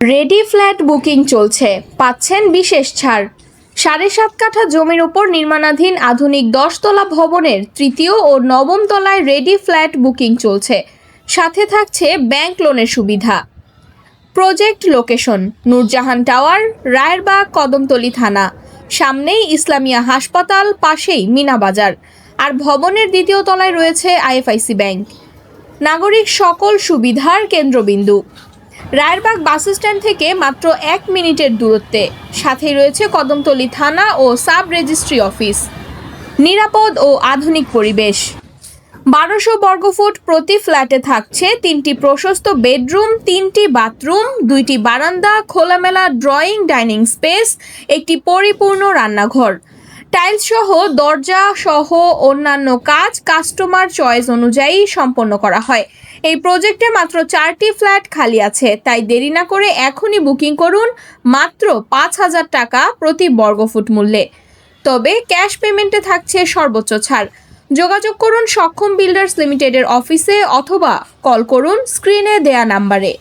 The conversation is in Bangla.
রেডি ফ্ল্যাট বুকিং চলছে, পাচ্ছেন বিশেষ ছাড়। 7.5 কাঠা জমির উপর নির্মাণাধীন আধুনিক 10 তলা ভবনের তৃতীয় ও নবম তলায় রেডি ফ্ল্যাট বুকিং চলছে। সাথে থাকছে ব্যাংক লোনের সুবিধা। Project location Nurjahan tower, Rayerbag, Kadamtali থানা। সামনেই ইসলামিয়া হাসপাতাল, পাশেই মিনা বাজার। আর ভবনের দ্বিতীয় তলায় রয়েছে আইএফআইসি ব্যাংক। নাগরিক সকল সুবিধার কেন্দ্রবিন্দু। রায়েরবাগ বাস স্ট্যান্ড থেকে মাত্র 1 মিনিটের দূরত্বে। সাথেই রয়েছে কদমতলী থানা ও সাব রেজিস্ট্রি অফিস। নিরাপদ ও আধুনিক পরিবেশ। 1200 বর্গফুট প্রতি ফ্ল্যাটে থাকছে 3টি প্রশস্ত বেডরুম, 3টি বাথরুম, 2টি বারান্দা, খোলামেলা ড্রয়িং ডাইনিং স্পেস, একটি পরিপূর্ণ রান্নাঘর। টাইলস সহ দরজা সহ অন্যান্য কাজ কাস্টমার চয়েস অনুযায়ী সম্পন্ন করা হয়। এই প্রজেক্টে মাত্র 4টি ফ্ল্যাট খালি আছে, তাই দেরি না করে এখনই বুকিং করুন মাত্র 5,000 টাকা প্রতি বর্গফুট মূল্যে। তবে ক্যাশ পেমেন্টে থাকছে সর্বোচ্চ ছাড়। যোগাযোগ করুন সক্ষম বিল্ডার্স লিমিটেডের অফিসে অথবা কল করুন স্ক্রিনে দেয়া নাম্বারে।